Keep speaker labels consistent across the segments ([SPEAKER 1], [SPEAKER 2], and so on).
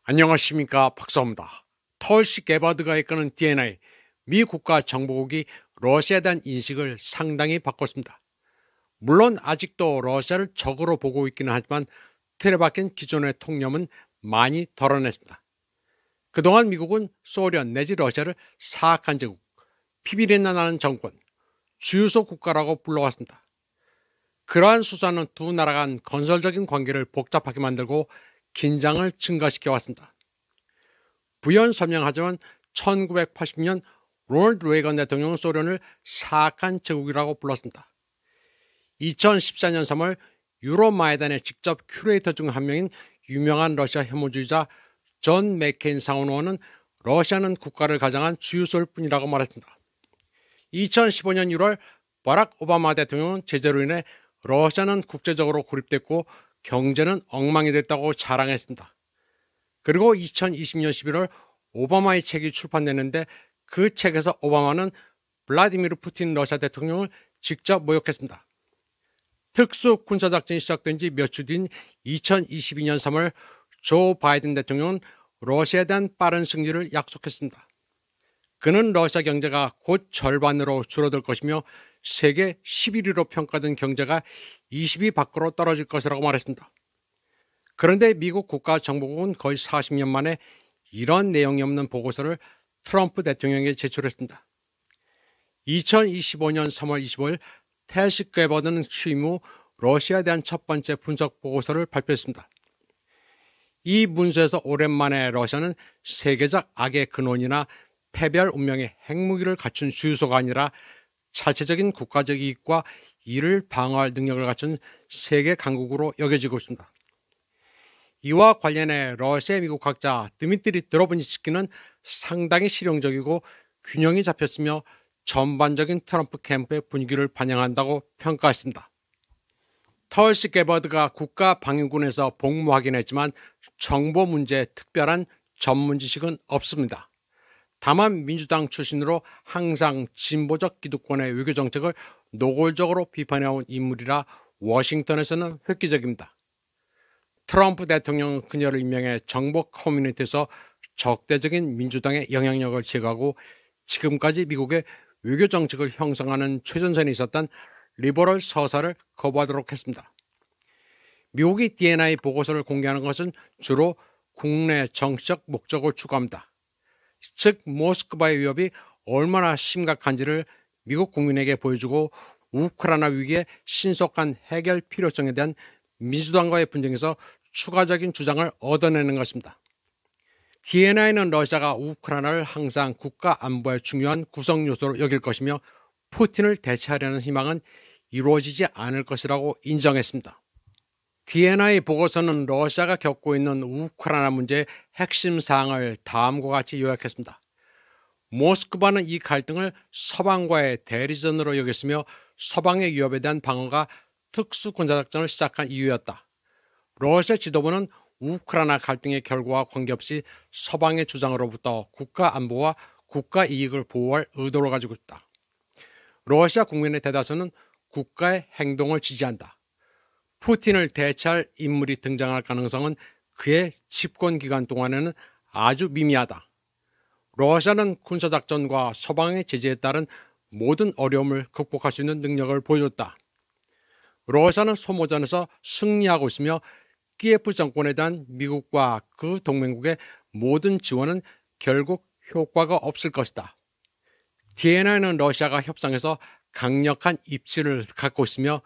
[SPEAKER 1] 안녕하십니까, 박사입니다. 털시 게바드가 이끄는 D&I, 미 국가정보국이 러시아에 대한 인식을 상당히 바꿨습니다. 물론 아직도 러시아를 적으로 보고 있기는 하지만 틀에 박힌 기존의 통념은 많이 덜어냈습니다. 그동안 미국은 소련 내지 러시아를 사악한 제국, 피비린내 나는 정권, 주유소 국가라고 불러왔습니다. 그러한 수사는 두 나라 간 건설적인 관계를 복잡하게 만들고 긴장을 증가시켜 왔습니다. 부연 설명하자면 1980년 로널드 레이건 대통령은 소련을 사악한 제국이라고 불렀습니다. 2014년 3월 유로마이단의 직접 큐레이터 중 한 명인 유명한 러시아 혐오주의자 존 맥케인 상원의원은 러시아는 국가를 가장한 주유소일 뿐이라고 말했습니다. 2015년 1월 바락 오바마 대통령은 제재로 인해 러시아는 국제적으로 고립됐고 경제는 엉망이 됐다고 자랑했습니다. 그리고 2020년 11월 오바마의 책이 출판됐는데 그 책에서 오바마는 블라디미르 푸틴 러시아 대통령을 직접 모욕했습니다. 특수 군사작전이 시작된 지 몇 주 뒤인 2022년 3월 조 바이든 대통령은 러시아에 대한 빠른 승리를 약속했습니다. 그는 러시아 경제가 곧 절반으로 줄어들 것이며 세계 11위로 평가된 경제가 20위 밖으로 떨어질 것이라고 말했습니다. 그런데 미국 국가정보국은 거의 40년 만에 이런 내용이 없는 보고서를 트럼프 대통령에게 제출했습니다. 2025년 3월 25일 텔시 게바드는 취임 후 러시아에 대한 첫 번째 분석 보고서를 발표했습니다. 이 문서에서 오랜만에 러시아는 세계적 악의 근원이나 패배할 운명의 핵무기를 갖춘 주유소가 아니라 자체적인 국가적 이익과 이를 방어할 능력을 갖춘 세계 강국으로 여겨지고 있습니다. 이와 관련해 러시아 미국 학자 드미트리 드로브니츠키는 상당히 실용적이고 균형이 잡혔으며 전반적인 트럼프 캠프의 분위기를 반영한다고 평가했습니다. 털시 게바드가 국가방위군에서 복무하긴 했지만 정보 문제에 특별한 전문 지식은 없습니다. 다만 민주당 출신으로 항상 진보적 기득권의 외교 정책을 노골적으로 비판해온 인물이라 워싱턴에서는 획기적입니다. 트럼프 대통령은 그녀를 임명해 정보 커뮤니티에서 적대적인 민주당의 영향력을 제거하고 지금까지 미국의 외교 정책을 형성하는 최전선에 있었던 리버럴 서사를 거부하도록 했습니다. 미국이 D&I 보고서를 공개하는 것은 주로 국내 정치적 목적을 추구합니다. 즉 모스크바의 위협이 얼마나 심각한지를 미국 국민에게 보여주고 우크라이나 위기의 신속한 해결 필요성에 대한 민주당과의 분쟁에서 추가적인 주장을 얻어내는 것입니다. D&I는 러시아가 우크라이나를 항상 국가 안보의 중요한 구성 요소로 여길 것이며 푸틴을 대체하려는 희망은 이루어지지 않을 것이라고 인정했습니다. D&I 보고서는 러시아가 겪고 있는 우크라이나 문제의 핵심 사항을 다음과 같이 요약했습니다. 모스크바는 이 갈등을 서방과의 대리전으로 여겼으며 서방의 위협에 대한 방어가 특수 군사작전을 시작한 이유였다. 러시아 지도부는 우크라이나 갈등의 결과와 관계없이 서방의 주장으로부터 국가 안보와 국가 이익을 보호할 의도를 가지고 있다. 러시아 국민의 대다수는 국가의 행동을 지지한다. 푸틴을 대체할 인물이 등장할 가능성은 그의 집권 기간 동안에는 아주 미미하다. 러시아는 군사작전과 서방의 제재에 따른 모든 어려움을 극복할 수 있는 능력을 보여줬다. 러시아는 소모전에서 승리하고 있으며 키예프 정권에 대한 미국과 그 동맹국의 모든 지원은 결국 효과가 없을 것이다. D&I는 러시아가 협상에서 강력한 입지를 갖고 있으며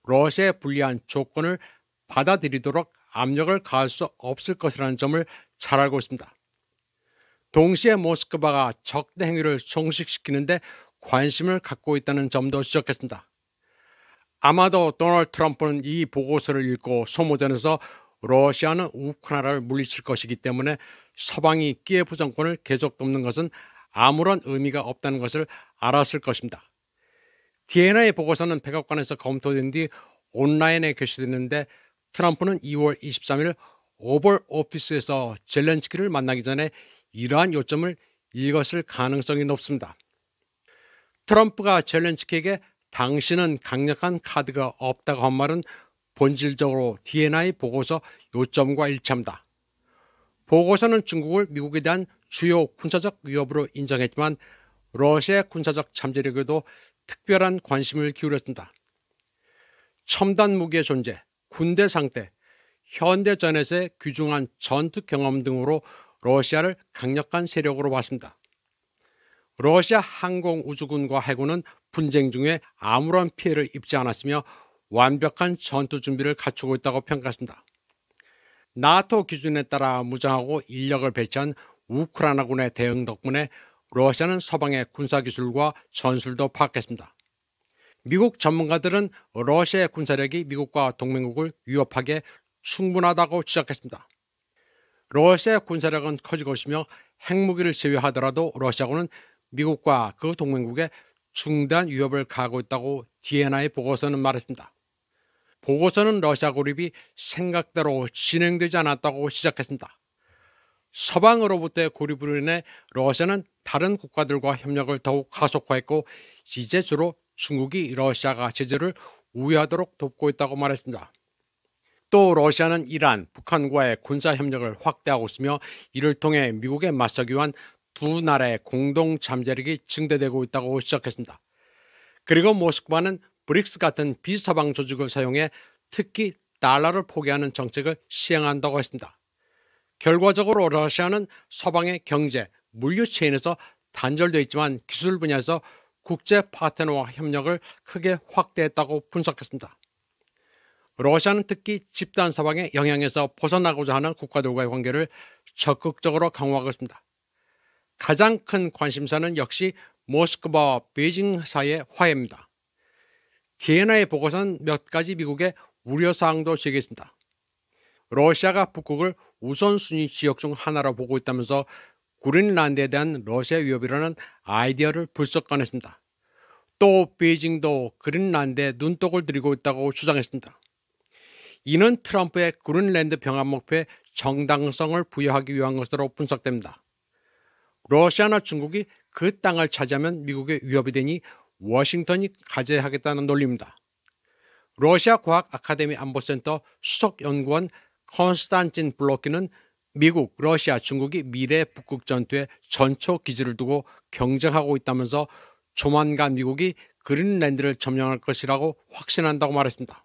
[SPEAKER 1] 러시아에 불리한 조건을 받아들이도록 압력을 가할 수 없을 것이라는 점을 잘 알고 있습니다. 동시에 모스크바가 적대 행위를 종식시키는데 관심을 갖고 있다는 점도 지적했습니다. 아마도 도널드 트럼프는 이 보고서를 읽고 소모전에서 러시아는 우크라이나를 물리칠 것이기 때문에 서방이 키예프 정권을 계속 돕는 것은 아무런 의미가 없다는 것을 알았을 것입니다. D&I 보고서는 백악관에서 검토된 뒤 온라인에 게시됐는데 트럼프는 2월 23일 오벌 오피스에서 젤렌스키를 만나기 전에 이러한 요점을 읽었을 가능성이 높습니다. 트럼프가 젤렌스키에게 당신은 강력한 카드가 없다고 한 말은 본질적으로 D&I 보고서 요점과 일치합니다. 보고서는 중국을 미국에 대한 주요 군사적 위협으로 인정했지만 러시아의 군사적 잠재력에도 특별한 관심을 기울였습니다. 첨단 무기의 존재, 군대 상태, 현대전에서의 귀중한 전투 경험 등으로 러시아를 강력한 세력으로 봤습니다. 러시아 항공우주군과 해군은 분쟁 중에 아무런 피해를 입지 않았으며 완벽한 전투 준비를 갖추고 있다고 평가했습니다. 나토 기준에 따라 무장하고 인력을 배치한 우크라이나군의 대응 덕분에 러시아는 서방의 군사기술과 전술도 파악했습니다. 미국 전문가들은 러시아의 군사력이 미국과 동맹국을 위협하기에 충분하다고 지적했습니다. 러시아의 군사력은 커지고 있으며 핵무기를 제외하더라도 러시아군은 미국과 그 동맹국에 중대한 위협을 가하고 있다고 DNI 보고서는 말했습니다. 보고서는 러시아 고립이 생각대로 진행되지 않았다고 지적했습니다. 서방으로부터의 고립으로 인해 러시아는 다른 국가들과 협력을 더욱 가속화했고 이제 주로 중국이 러시아가 제재를 우회하도록 돕고 있다고 말했습니다. 또 러시아는 이란, 북한과의 군사 협력을 확대하고 있으며 이를 통해 미국에 맞서기 위한 두 나라의 공동 잠재력이 증대되고 있다고 지적했습니다. 그리고 모스크바는 브릭스 같은 비서방 조직을 사용해 특히 달러를 포기하는 정책을 시행한다고 했습니다. 결과적으로 러시아는 서방의 경제, 물류 체인에서 단절되어 있지만 기술 분야에서 국제 파트너와 협력을 크게 확대했다고 분석했습니다. 러시아는 특히 집단 서방의 영향에서 벗어나고자 하는 국가들과의 관계를 적극적으로 강화하고 있습니다. 가장 큰 관심사는 역시 모스크바와 베이징 사이의 화해입니다. DNI 보고서는 몇 가지 미국의 우려사항도 제기했습니다. 러시아가 북극을 우선순위 지역 중 하나로 보고 있다면서 그린란드에 대한 러시아 위협이라는 아이디어를 불쑥 꺼냈습니다. 또 베이징도 그린란드에 눈독을 들이고 있다고 주장했습니다. 이는 트럼프의 그린란드 병합 목표에 정당성을 부여하기 위한 것으로 분석됩니다. 러시아나 중국이 그 땅을 차지하면 미국의 위협이 되니 워싱턴이 가제하겠다는 논리입니다. 러시아 과학 아카데미 안보센터 수석 연구원 컨스탄틴 블로키는 미국, 러시아, 중국이 미래 북극 전투에 전초 기지를 두고 경쟁하고 있다면서 조만간 미국이 그린란드를 점령할 것이라고 확신한다고 말했습니다.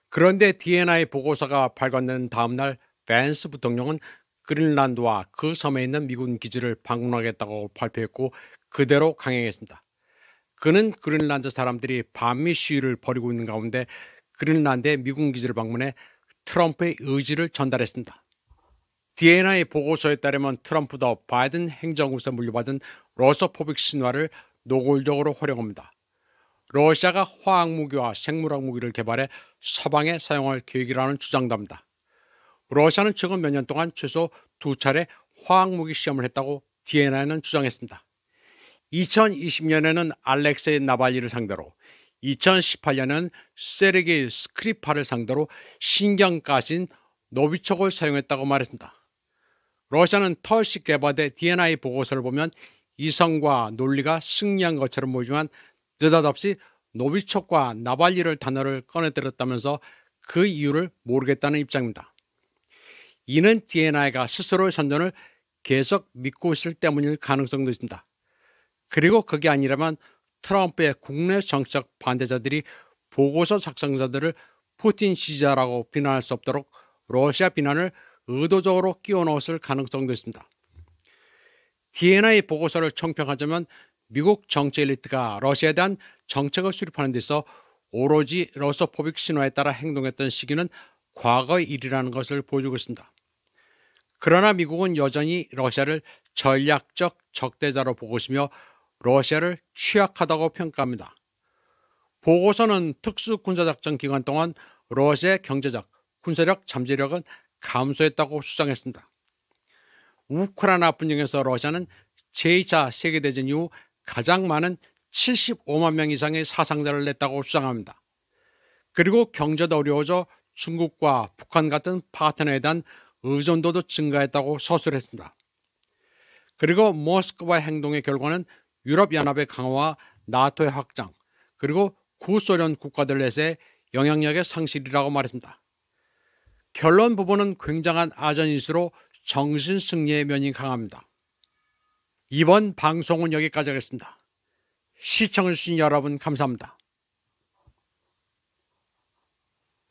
[SPEAKER 1] 그런데 DNI 보고서가 발간된 다음 날 밴스 부통령은 그린란드와 그 섬에 있는 미군 기지를 방문하겠다고 발표했고 그대로 강행했습니다. 그는 그린란드 사람들이 반미 시위를 벌이고 있는 가운데 그린란드의 미군 기지를 방문해 트럼프의 의지를 전달했습니다. DNI 보고서에 따르면 트럼프도 바이든 행정부에서 물려받은 러서포빅 신화를 노골적으로 활용합니다. 러시아가 화학무기와 생물학 무기를 개발해 서방에 사용할 계획이라는 주장도 합니다. 러시아는 최근 몇 년 동안 최소 2차례 화학무기 시험을 했다고 DNI는 주장했습니다. 2020년에는 알렉세이 나발리를 상대로, 2018년에는 세르게이 스크리파를 상대로 신경가스인 노비초크를 사용했다고 말했습니다. 러시아는 털씨 개발된 DNI 보고서를 보면 이성과 논리가 승리한 것처럼 보이지만 느닷없이 노비초크와 나발리를 단어를 꺼내들었다면서 그 이유를 모르겠다는 입장입니다. 이는 DNI가 스스로의 선전을 계속 믿고 있을 때문일 가능성도 있습니다. 그리고 그게 아니라면 트럼프의 국내 정책 반대자들이 보고서 작성자들을 푸틴 지지자라고 비난할 수 없도록 러시아 비난을 의도적으로 끼워 넣었을 가능성도 있습니다. DNI 보고서를 총평하자면 미국 정치 엘리트가 러시아에 대한 정책을 수립하는 데서 오로지 러서포빅 신화에 따라 행동했던 시기는 과거의 일이라는 것을 보여주고 있습니다. 그러나 미국은 여전히 러시아를 전략적 적대자로 보고 있으며 러시아를 취약하다고 평가합니다. 보고서는 특수군사작전 기간 동안 러시아의 경제적, 군사력 잠재력은 감소했다고 주장했습니다. 우크라이나 분쟁에서 러시아는 제2차 세계대전 이후 가장 많은 75만 명 이상의 사상자를 냈다고 주장합니다. 그리고 경제도 어려워져 중국과 북한 같은 파트너에 대한 의존도도 증가했다고 서술했습니다. 그리고 모스크바 행동의 결과는 유럽연합의 강화와 나토의 확장, 그리고 구소련 국가들 내세의 영향력의 상실이라고 말했습니다. 결론 부분은 굉장한 아전인수로 정신 승리의 면이 강합니다. 이번 방송은 여기까지 하겠습니다. 시청해주신 여러분 감사합니다.